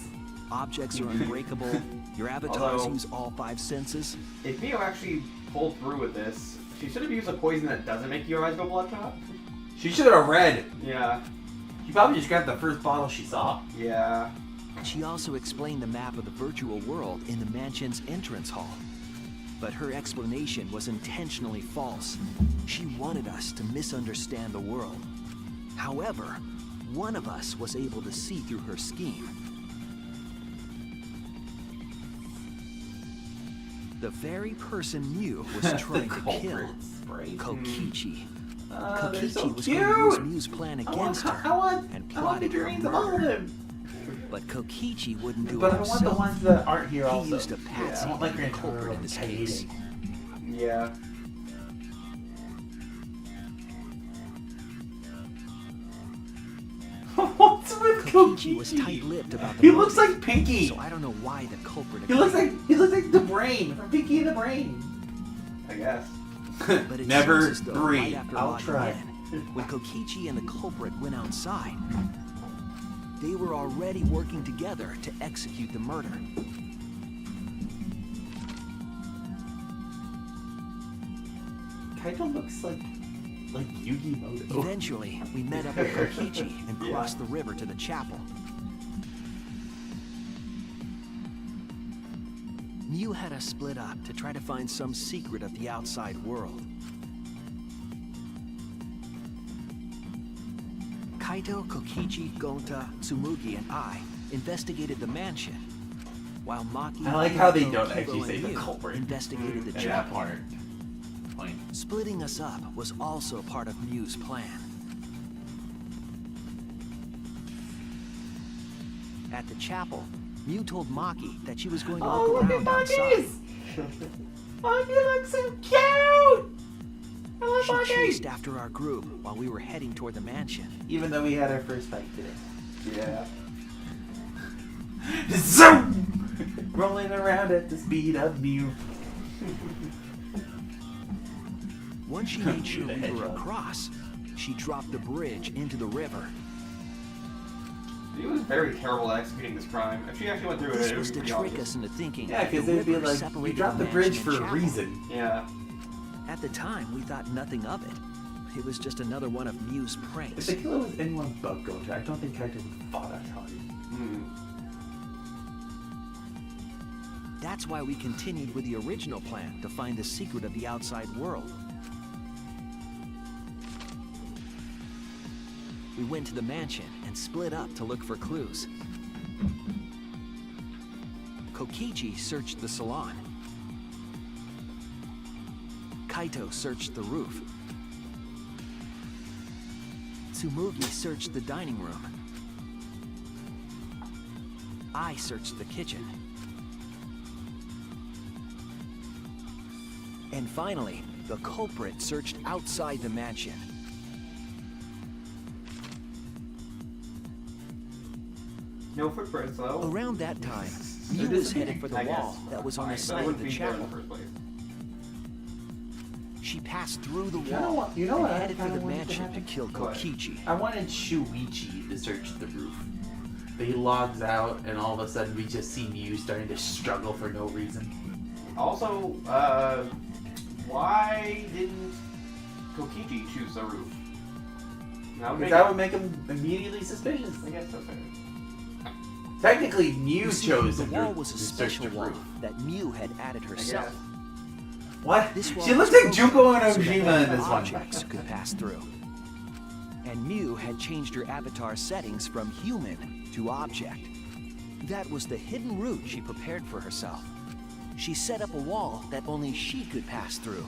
Objects are unbreakable. Your avatars Although- use all 5 senses. If Mio actually pulled through with this, she should have used a poison that doesn't make your eyes go bloodshot. She should have read. Yeah. She probably just grabbed the first bottle she saw. Yeah. She also explained the map of the virtual world in the mansion's entrance hall. But her explanation was intentionally false. She wanted us to misunderstand the world. However, one of us was able to see through her scheme. The very person Mew was trying to kill, Kokichi. Kokichi was going to use Mew's plan against her and plotted her murder. But Kokichi wouldn't do it But I want the himself. ones that aren't here He also. used a patsy I want like and a culprit in this case. Yeah. What's with Kokichi was tight-lipped about the He looks motive, like Pinky. So I don't know why the culprit. He looks like the brain from Pinky and the Brain. I guess. But it Never seems as though breathe. right after I'll logging try. in, when Kokichi and the culprit went outside, they were already working together to execute the murder. Kaito looks like Yugi-Moto. Eventually, we met up with Kokichi and crossed the river to the chapel. Mew had us split up to try to find some secret of the outside world. Kaito, Kokichi, Gonta, Tsumugi, and I investigated the mansion, while Maki, I like how they Hiko, don't Kibo, actually say and the Mew culprit investigated the at that chapel. point. Splitting us up was also part of Mew's plan. At the chapel, Mew told Maki that she was going to Oh, look look at around outside. Maki looks so cute! I love She Maki! chased after our group while we were heading toward the mansion. Even though we had our first fight today. Yeah. Zoom! Rolling around at the speed of Mew. Once she made sure The we were hedgehog. across, she dropped the bridge into the river. He was very terrible at executing this crime. If she actually went through This it, was would to be trick obvious. us into thinking Yeah, that the because they'd be river like, you separated dropped the mansion bridge and for a chapel. reason. Yeah. At the time, we thought nothing of it. It was just another one of Mew's If pranks. the killer was anyone but Gonta, I don't think Kaito would have fought as hard. That's why we continued with the original plan to find the secret of the outside world. We went to the mansion and split up to look for clues. Kokichi searched the salon. Kaito searched the roof. Tsumugi searched the dining room. I searched the kitchen. And finally, the culprit searched outside the mansion. No footprints though. Around that time, Mew was headed for the I wall guess. that was on the Alright, but it side of wouldn't the be there in chapel. the first place. She passed through the You know wall what- you know and what I headed for kinda the wanted to mansion to happen? kill What? Kokichi. I wanted Shuichi to search the roof. But he logs out, and all of a sudden we just see Mew starting to struggle for no reason. Also, why didn't Kokichi choose the roof? Because that would make him immediately suspicious. I guess so. Fair. Technically, Mew You see, chose the to wall was a to search special the wall roof. that Mew had added I herself. guess. What? This wall She looks was like Junko and programmed so that Ojima in only this one. objects could pass through. And Mew had changed her avatar settings from human to object. That was the hidden route she prepared for herself. She set up a wall that only she could pass through.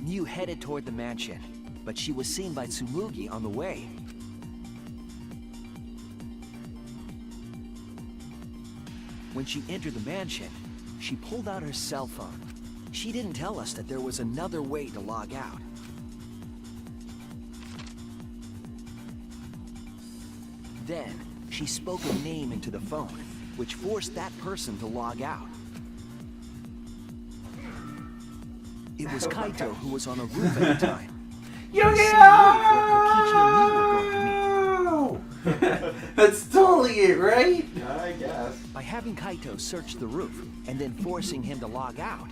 Mew headed toward the mansion, but she was seen by Tsumugi on the way. When she entered the mansion, she pulled out her cell phone. She didn't tell us that there was another way to log out. Then, she spoke a name into the phone, which forced that person to log out. It was Kaito who was on the roof at the time. The same roof where Kokichi and Mew were going to meet. That's totally it, right? I guess. By having Kaito search the roof and then forcing him to log out,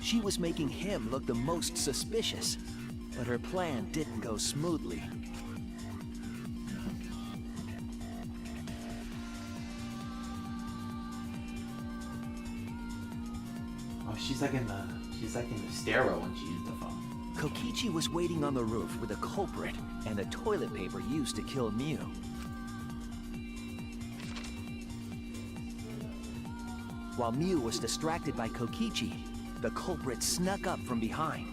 she was making him look the most suspicious. But her plan didn't go smoothly. Oh, she's like in the stairwell when she used the phone. Kokichi was waiting on the roof with a culprit and the toilet paper used to kill Mew. While Mew was distracted by Kokichi, the culprit snuck up from behind.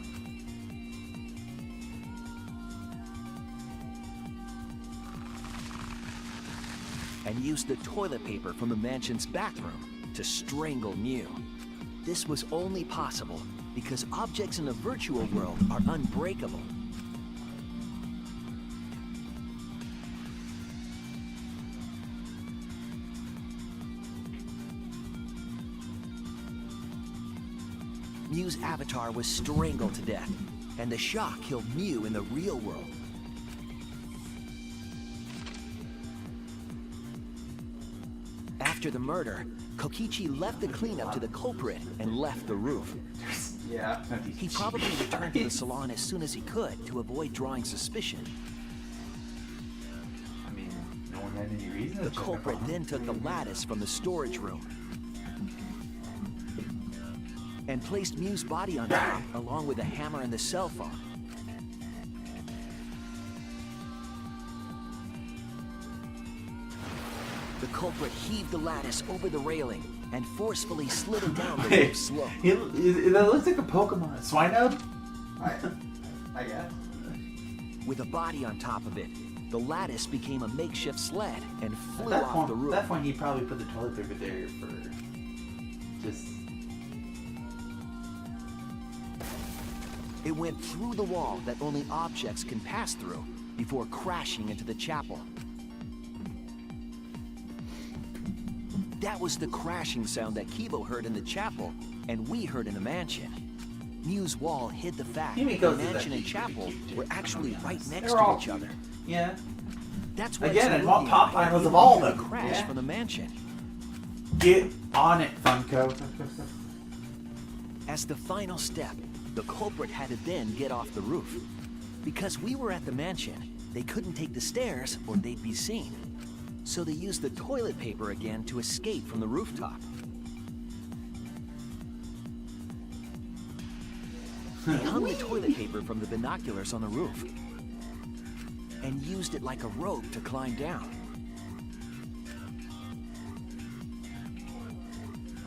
And used the toilet paper from the mansion's bathroom to strangle Mew. This was only possible because objects in the virtual world are unbreakable. Mew's avatar was strangled to death, and the shock killed Mew in the real world. After the murder, Kokichi left the cleanup to the culprit and left the roof. Yeah. He probably returned to the salon as soon as he could to avoid drawing suspicion. I mean, no one had any reason to The check her culprit phone. then took the lattice from the storage room and placed Mew's body on top along with the hammer and the cell phone. The culprit heaved the lattice over the railing and forcefully slid it down the roof slope. That looks like a Pokemon. Swinub? I guess. With a body on top of it, the lattice became a makeshift sled and flew At off the roof. that point, he probably put the toilet paper there for just. It went through the wall that only objects can pass through before crashing into the chapel. That was the crashing sound that Kibo heard in the chapel and we heard in the mansion. Mew's wall hid the fact that the mansion and chapel were actually right next to each other. Yeah. That's why Again, and Tsurugi what top line was able of all to of them? crash Yeah. from the mansion. Get on it, Funko. As the final step, the culprit had to then get off the roof. Because we were at the mansion, they couldn't take the stairs or they'd be seen. So they used the toilet paper again to escape from the rooftop. They hung the toilet paper from the binoculars on the roof and used it like a rope to climb down.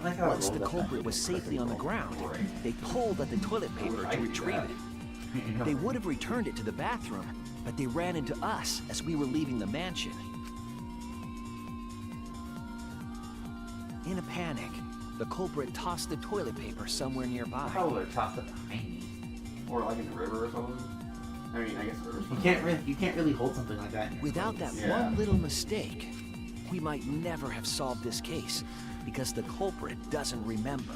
Once the culprit was safely on the ground, they pulled at the toilet paper to retrieve it. They would have returned it to the bathroom, but they ran into us as we were leaving the mansion. In a panic, the culprit tossed the toilet paper somewhere nearby. Probably tossed it behind me. Or like in the river or something. I mean, I guess the river's You can't really hold something like that in your Without that clothes. one little mistake, we might never have solved this case because the culprit doesn't remember.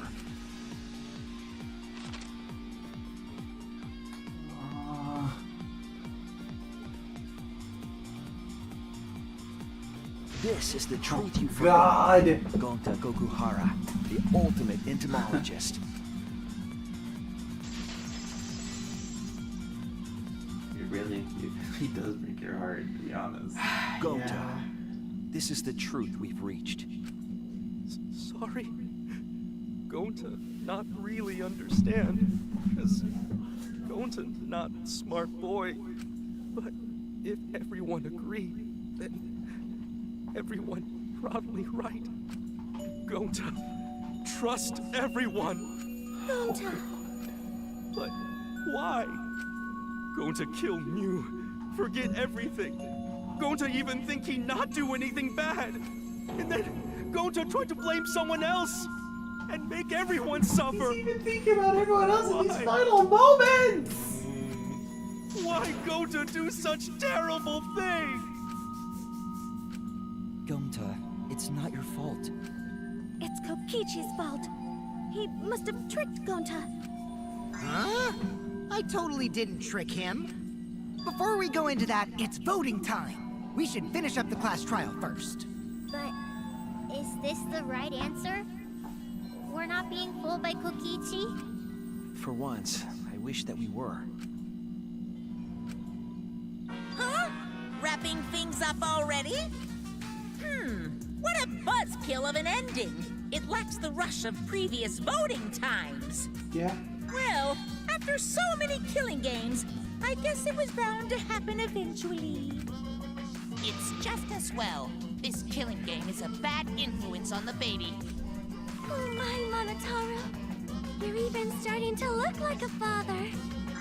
This is the truth you forgot. Gonta Gokuhara, the ultimate entomologist. He does break your heart, to be honest. Gonta, this is the truth we've reached. Sorry. Gonta not really understand, because Gonta not smart boy. But if everyone agree, then everyone probably right. Gonta, trust everyone. Gonta. But why? Gonta kill Mew, forget everything. Gonta even think he not do anything bad. And then Gonta tried to blame someone else and make everyone suffer. He's even thinking about everyone else in these Why? final moments! Why Gonta do such terrible things? Gonta, it's not your fault. It's Kokichi's fault. He must have tricked Gonta. Huh? I totally didn't trick him. Before we go into that, it's voting time. We should finish up the class trial first. But is this the right answer? We're not being fooled by Kokichi? For once, I wish that we were. Huh? Wrapping things up already? What a buzzkill of an ending! It lacks the rush of previous voting times. Yeah. Well, after so many killing games, I guess it was bound to happen eventually. It's just as well. This killing game is a bad influence on the baby. Oh my, Monotaro. You're even starting to look like a father.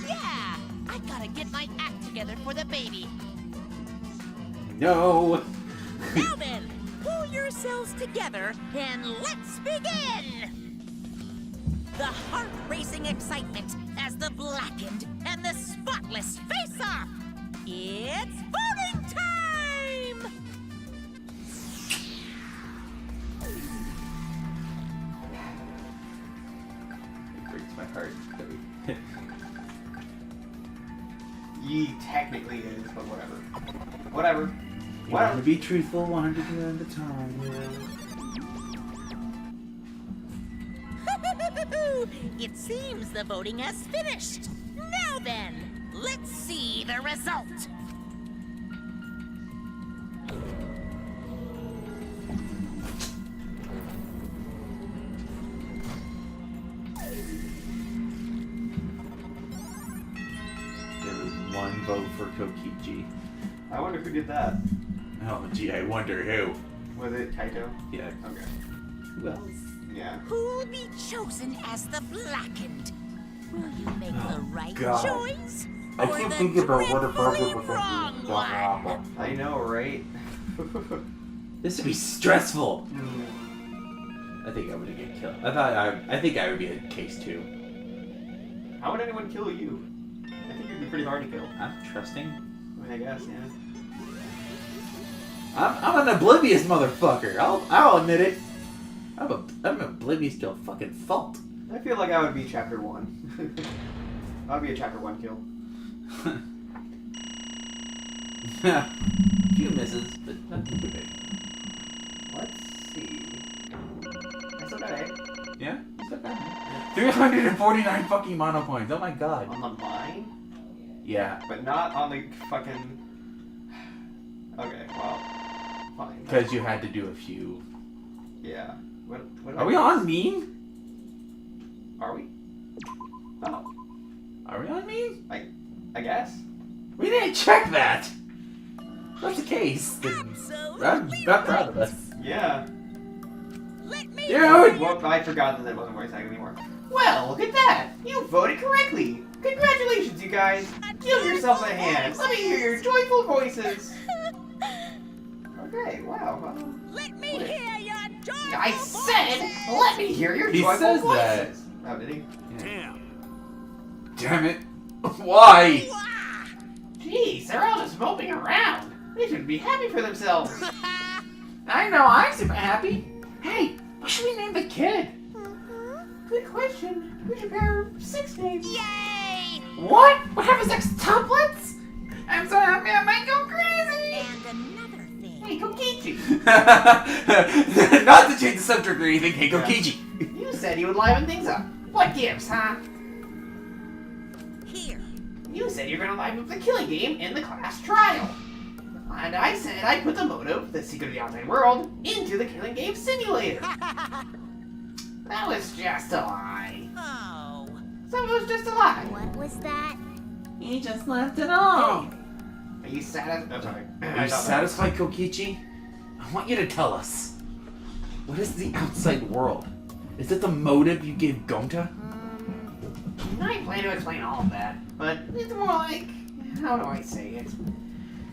Yeah! I gotta get my act together for the baby. No. Now then, pull yourselves together and let's begin! The heart-racing excitement as the blackened and the spotless face off! It's voting time! It breaks my heart. He technically is, but whatever. Whatever. You want to be truthful 100% of the time. It seems the voting has finished. Now then, let's see the result. There was one vote for Kokichi. I wonder who did that. Oh, gee, I wonder who. Was it Kaito? Yeah. Okay. Who else? Yeah. Who'll be chosen as the blackened? Will you make the right God. choice? I Or keep the thinking about what if dreadfully I was wrong one? I know, right? This would be stressful. I think I would get killed. I think I would be in case 2. How would anyone kill you? I think you'd be pretty hard to kill. I'm trusting. I guess, yeah. I'm an oblivious motherfucker. I'll admit it. I'm oblivious to a fucking fault. I feel like I would be chapter 1. I'd be a chapter 1 kill. Few misses, but nothing too big. Let's see. I still got A. Yeah? 349 fucking mono points. Oh my god. On the mine? Yeah. But not on the fucking... Okay, well, fine. Because you had to do a few. Yeah. What Are we on mean? Are we? Oh. Are we on mean? I guess. We didn't check that! If that's the case, then I'm not proud of us. Yeah. Let me Dude! Well, I forgot that it wasn't voice acting anymore. Well, look at that! You voted correctly! Congratulations, you guys! Give yourselves a hand! Let me hear your joyful voices! Okay, wow. Let me hear your joyful I said, let me hear your He joyful says voices! Oh, did he? Damn. Damn it. Why? Jeez, they're all just moping around. They should be happy for themselves. I know, I'm super happy. Hey, what should we name the kid? Good question. We should pair 6 names. Yay! What? What happens next? Tuplets? I'm so happy I might go crazy. And another thing. Hey, Kokichi. Not to change the subject or anything, hey Kokichi. You said you would liven things up. What gives, huh? Here. You said you're gonna liven up the killing game in the class trial. And I said I'd put the motive, the secret of the outside world, into the killing game simulator. That was just a lie. Oh. So it was just a lie. What was that? He just left it all. Are you satisfied? I'm sorry. Are you satisfied, Kokichi? I want you to tell us. What is the outside world? Is it the motive you gave Gonta? I plan to explain all of that, but it's more like, how do I say it?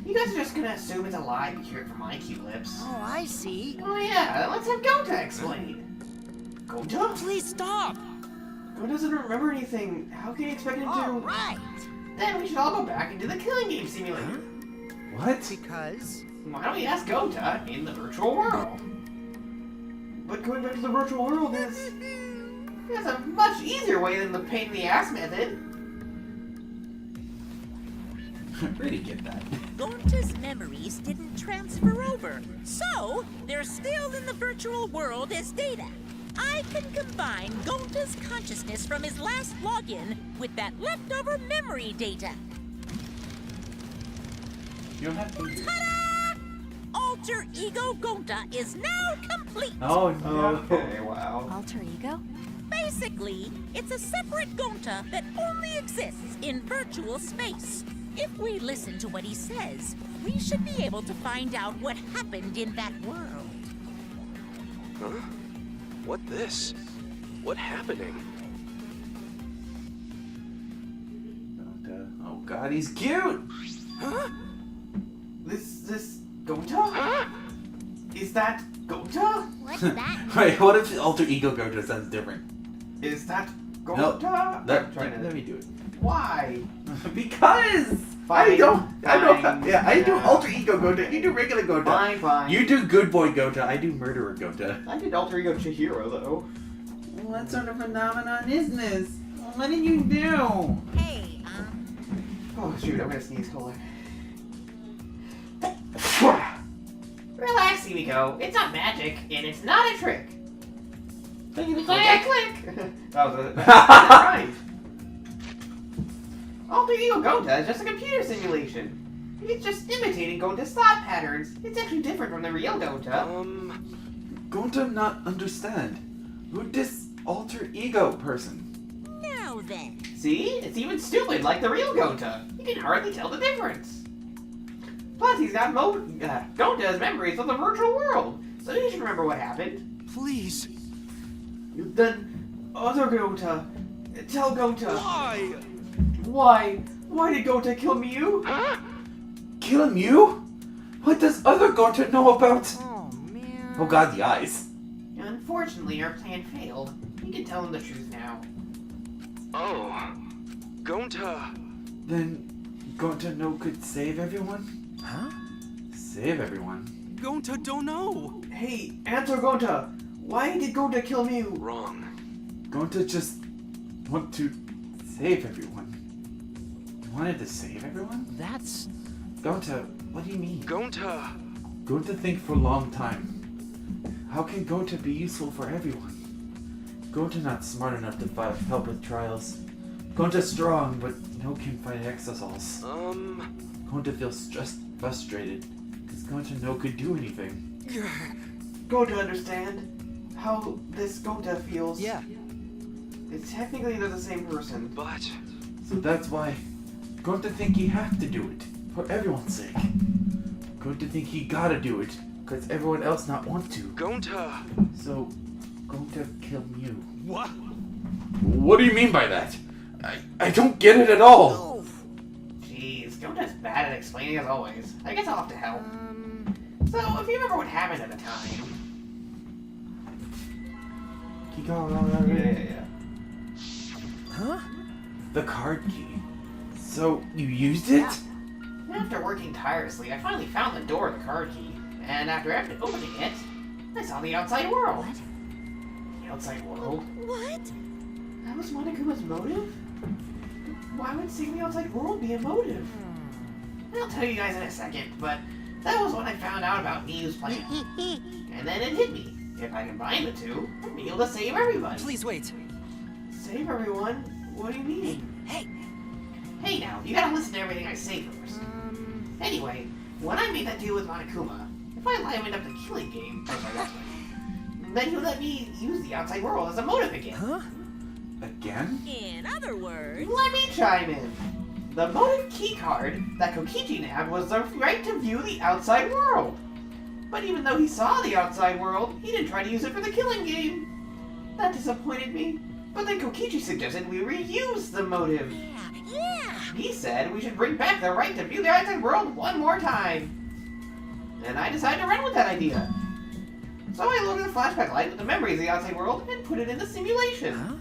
You guys are just gonna assume it's a lie if you hear it from my cute lips. Oh, I see. Oh yeah, let's have Gonta explain. Gonta? Please stop. Gonta doesn't remember anything. How can you expect him to? All right. Then we should all go back into the killing game simulator. What? Because... Why don't we ask Gonta in the virtual world? But going back to the virtual world is a much easier way than the pain in the ass method. I really get that. Gonta's memories didn't transfer over, so they're still in the virtual world as data. I can combine Gonta's consciousness from his last login with that leftover memory data. You don't have to. Ta-da! Alter Ego Gonta is now complete. Oh no. Okay, wow. Alter ego? Basically, it's a separate Gonta that only exists in virtual space. If we listen to what he says, we should be able to find out what happened in that world. Huh? What this? What happening? Oh god, he's cute! Huh? This Gonta? Is that Gonta? What's that? Wait, what if alter ego Gonta sounds different? Is that No, Gonta? let me do it. Why? Because Fine, I don't. fine, Yeah, I do yeah. alter ego Gonta. You do regular Gonta. Fine, fine. You do good boy Gonta. I do murderer Gonta. I did alter ego Chihiro though. What sort of phenomenon is this? What did you do? Hey, Oh shoot, I'm gonna sneeze. Hold on. Relax, Himiko. It's not magic, and it's not a trick. Click, click. That was a right. Alter Ego Gonta is just a computer simulation. It's just imitating Gonta's thought patterns. It's actually different from the real Gonta. Gonta not understand. Who this alter ego person? now then. See? It's even stupid like the real Gonta. You can hardly tell the difference. Plus, he's got Gonta's memories of the virtual world, so he should remember what happened. Please. Then, other Gonta, tell Gonta. Why? Why did Gonta kill Mew? Kill Mew? What does other Gonta know about? Oh, man. Oh god, the eyes. Unfortunately, our plan failed. You can tell him the truth now. Oh, Gonta. Then Gonta no could save everyone? Huh? Save everyone? Gonta don't know. Hey, answer Gonta. Why did Gonta kill Mew? Wrong. Gonta just want to save everyone. You wanted to save everyone? That's... Gonta, what do you mean? Gonta. Gonta think for a long time. How can Gonta be useful for everyone? Gonta not smart enough to help with trials. Gonta strong, but no can fight exosols. Gonta feels stressed, frustrated, because Gonta no could do anything. Gonta understand how this Gonta feels. Yeah. It's technically they're the same person. But So that's why Gonta think he have to do it, for everyone's sake. Gonta think he gotta do it, because everyone else not want to. Gonta. So, Gonta kill Mew. What? What do you mean by that? I don't get it at all. Jeez, Gonta's bad at explaining as always. I guess I'll have to help. So, if you remember what happened at the time. Yeah. Huh? The card key. So, you used it? After working tirelessly, I finally found the door of the card key. And after opening it, I saw the outside world. What? The outside world? What? That was Monokuma's motive? Why would seeing the outside world be a motive? I'll tell you guys in a second, but that was when I found out about Mew's plan. And then it hit me. If I combine the two, I'd be able to save everybody. Please wait. Save everyone? What do you mean? Hey! Hey now, you gotta listen to everything I say first. Anyway, when I made that deal with Monokuma, if I livened up the killing game, then he would let me use the outside world as a motive again. Huh? Again? In other words, Let me chime in. The motive key card that Kokichi nabbed was the right to view the outside world. But even though he saw the outside world, he didn't try to use it for the killing game. That disappointed me. But then Kokichi suggested we reuse the motive. yeah. He said we should bring back the right to view the outside world one more time. And I decided to run with that idea. So I loaded the flashback light with the memories of the outside world and put it in the simulation. Huh?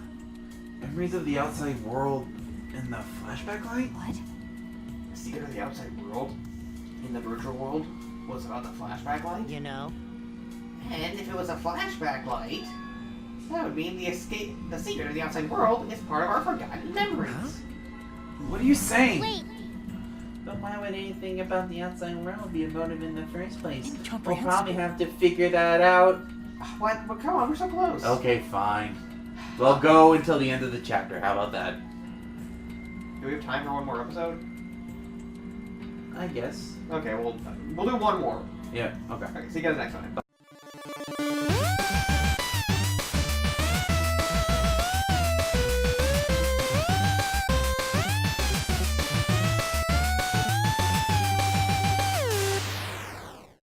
Memories of the outside world in the flashback light? What? The secret of the outside world in the virtual world was about the flashback light. You know? And if it was a flashback light, that would mean the secret of the outside world is part of our forgotten memories. What are you saying? Wait, But why would anything about the outside world be a motive in the first place? We'll Incomprehensible. probably have to figure that out. What? Well, come on, we're so close. Okay, fine. We'll go until the end of the chapter. How about that? Do we have time for one more episode? I guess. Okay, we'll do one more. Yeah, okay. Okay, see you guys next time. Bye.